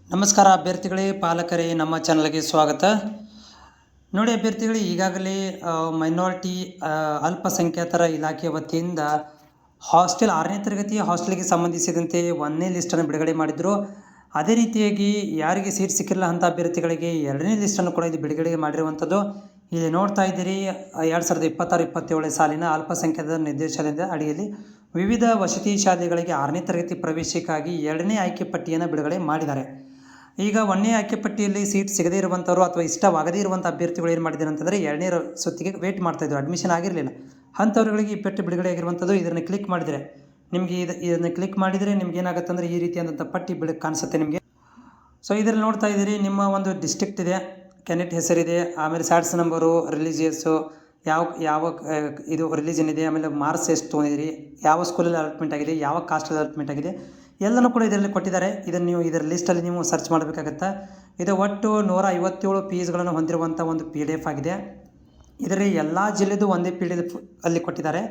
ನಮಸ್ಕಾರ ಅಭ್ಯರ್ಥಿಗಳೇ, ಪಾಲಕರೇ, ನಮ್ಮ ಚಾನಲ್ಗೆ ಸ್ವಾಗತ. ನೋಡಿ ಅಭ್ಯರ್ಥಿಗಳೇ, ಈಗಾಗಲೇ ಮೈನಾರಿಟಿ ಅಲ್ಪಸಂಖ್ಯಾತರ ಇಲಾಖೆ ವತಿಯಿಂದ ಹಾಸ್ಟೆಲ್ 6ನೇ ತರಗತಿ ಹಾಸ್ಟೆಲ್ಗೆ ಸಂಬಂಧಿಸಿದಂತೆ 1ನೇ ಲಿಸ್ಟನ್ನು ಬಿಡುಗಡೆ ಮಾಡಿದರು. ಅದೇ ರೀತಿಯಾಗಿ ಯಾರಿಗೆ ಸೀಟ್ ಸಿಕ್ಕಿಲ್ಲ ಅಂಥ ಅಭ್ಯರ್ಥಿಗಳಿಗೆ 2ನೇ ಲಿಸ್ಟನ್ನು ಕೂಡ ಇಲ್ಲಿ ಬಿಡುಗಡೆ ಮಾಡಿರುವಂಥದ್ದು. ಇಲ್ಲಿ ನೋಡ್ತಾ ಇದ್ದೀರಿ, 2026-27 ಸಾಲಿನ ಅಲ್ಪಸಂಖ್ಯಾತರ ನಿರ್ದೇಶನದ ಅಡಿಯಲ್ಲಿ ವಿವಿಧ ವಸತಿ ಶಾಲೆಗಳಿಗೆ 6ನೇ ತರಗತಿ ಪ್ರವೇಶಕ್ಕಾಗಿ 2ನೇ ಆಯ್ಕೆ ಪಟ್ಟಿಯನ್ನು ಬಿಡುಗಡೆ ಮಾಡಿದ್ದಾರೆ. ಈಗ 1ನೇ ಆಯ್ಕೆ ಪಟ್ಟಿಯಲ್ಲಿ ಸೀಟ್ ಸಿಗದೇ ಇರುವಂಥವ್ರು ಅಥವಾ ಇಷ್ಟವಾಗದೇ ಇರುವಂಥ ಅಭ್ಯರ್ಥಿಗಳು ಏನು ಮಾಡಿದ್ದಾರೆ ಅಂತಂದರೆ 2ನೇ ಸುತ್ತಿಗೆ ವೇಟ್ ಮಾಡ್ತಾಯಿದ್ರು, ಅಡ್ಮಿಷನ್ ಆಗಿರಲಿಲ್ಲ. ಅಂಥವ್ರುಗಳಿಗೆ ಈ ಪಟ್ಟಿ ಬಿಡುಗಡೆ ಆಗಿರುವಂಥದ್ದು. ಇದನ್ನು ಕ್ಲಿಕ್ ಮಾಡಿದರೆ ನಿಮಗೆ ಇದನ್ನು ಕ್ಲಿಕ್ ಮಾಡಿದರೆ ನಿಮ್ಗೆ ಏನಾಗುತ್ತೆ ಅಂದರೆ ಈ ರೀತಿಯಾದಂಥ ಪಟ್ಟಿ ಕಾಣಿಸುತ್ತೆ ನಿಮಗೆ. ಸೊ ಇದರಲ್ಲಿ ನೋಡ್ತಾ ಇದ್ದೀರಿ, ನಿಮ್ಮ ಒಂದು ಡಿಸ್ಟ್ರಿಕ್ಟ್ ಇದೆ, ಕ್ಯಾಂಡಿಡೇಟ್ ಹೆಸರಿದೆ, ಆಮೇಲೆ ಸ್ಯಾಟ್ಸ್ ನಂಬರು, ರಿಲಿಜಿಯಸ್ಸು, ಯಾವ ಇದು ರಿಲಿಜನ್ ಇದೆ, ಆಮೇಲೆ ಮಾರ್ಕ್ಸ್ ಎಷ್ಟು ತೊಗೊಂಡಿದ್ದೀರಿ, ಯಾವ ಸ್ಕೂಲಲ್ಲಿ ಅಲಾಟ್ಮೆಂಟ್ ಆಗಿದೆ, ಯಾವ ಕಾಸ್ಟಲ್ಲಿ ಅಲಾಟ್ಮೆಂಟ್ ಆಗಿದೆ, ಎಲ್ಲನೂ ಕೂಡ ಇದರಲ್ಲಿ ಕೊಟ್ಟಿದ್ದಾರೆ. ಇದನ್ನು ನೀವು ಇದರ ಲಿಸ್ಟಲ್ಲಿ ನೀವು ಸರ್ಚ್ ಮಾಡಬೇಕಾಗತ್ತೆ. ಇದು ಒಟ್ಟು 157 ಪೇಜ್ಗಳನ್ನು ಹೊಂದಿರುವಂಥ ಒಂದು PDF ಆಗಿದೆ. ಇದರಲ್ಲಿ ಎಲ್ಲ ಜಿಲ್ಲೆದು ಒಂದೇ PDF ಅಲ್ಲಿ ಕೊಟ್ಟಿದ್ದಾರೆ.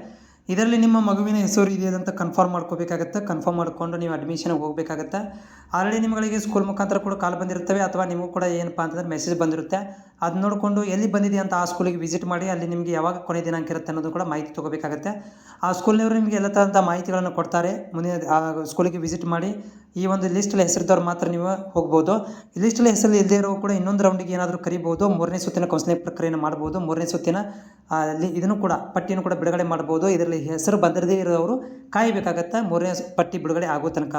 ಇದರಲ್ಲಿ ನಿಮ್ಮ ಮಗುವಿನ ಹೆಸರು ಇದೆ ಅಂತ ಕನ್ಫರ್ಮ್ ಮಾಡ್ಕೋಬೇಕಾಗತ್ತೆ. ಕನ್ಫರ್ಮ್ ಮಾಡಿಕೊಂಡು ನೀವು ಅಡ್ಮಿಷನ್ಗೆ ಹೋಗಬೇಕಾಗತ್ತೆ. ಆಲ್ರೆಡಿ ನಿಮಗೆ ಸ್ಕೂಲ್ ಮುಖಾಂತರ ಕೂಡ ಕಾಲ್ ಬಂದಿರುತ್ತವೆ, ಅಥವಾ ನಿಮಗೂ ಕೂಡ ಏನಪ್ಪ ಅಂತಂದರೆ ಮೆಸೇಜ್ ಬಂದಿರುತ್ತೆ. ಅದು ನೋಡಿಕೊಂಡು ಎಲ್ಲಿ ಬಂದಿದೆ ಅಂತ ಆ ಸ್ಕೂಲಿಗೆ ವಿಸಿಟ್ ಮಾಡಿ, ಅಲ್ಲಿ ನಿಮಗೆ ಯಾವಾಗ ಕೊನೆ ದಿನಾಂಕ ಇರುತ್ತೆ ಅನ್ನೋದು ಕೂಡ ಮಾಹಿತಿ ತೊಗೋಬೇಕಾಗತ್ತೆ. ಆ ಸ್ಕೂಲ್ನವರು ನಿಮಗೆ ಎಲ್ಲ ಥರದ ಮಾಹಿತಿಗಳನ್ನು ಕೊಡ್ತಾರೆ. ಮುಂದಿನ ಆ ಸ್ಕೂಲಿಗೆ ವಿಸಿಟ್ ಮಾಡಿ ಈ ಒಂದು ಲಿಸ್ಟಲ್ಲಿ ಹೆಸರಿದ್ದವ್ರು ಮಾತ್ರ ನೀವು ಹೋಗ್ಬೋದು. ಈ ಲಿಸ್ಟಲ್ಲಿ ಹೆಸರು ಇಲ್ಲದೇ ಇರೋ ಕೂಡ ಇನ್ನೊಂದು ರೌಂಡಿಗೆ ಏನಾದರೂ ಕರಿಬೋದು. 3ನೇ ಸುತ್ತಿನ ಕೌನ್ಸಿಲಿಂಗ್ ಪ್ರಕ್ರಿಯೆಯನ್ನು ಮಾಡ್ಬೋದು. 3ನೇ ಸುತ್ತಿನ ಇದನ್ನು ಕೂಡ ಪಟ್ಟಿಯನ್ನು ಕೂಡ ಬಿಡುಗಡೆ ಮಾಡ್ಬೋದು. ಇದರಲ್ಲಿ ಹೆಸರು ಬಂದಿರದೇ ಇರೋರು ಕಾಯಬೇಕಾಗತ್ತೆ 3ನೇ ಪಟ್ಟಿ ಬಿಡುಗಡೆ ಆಗೋ ತನಕ.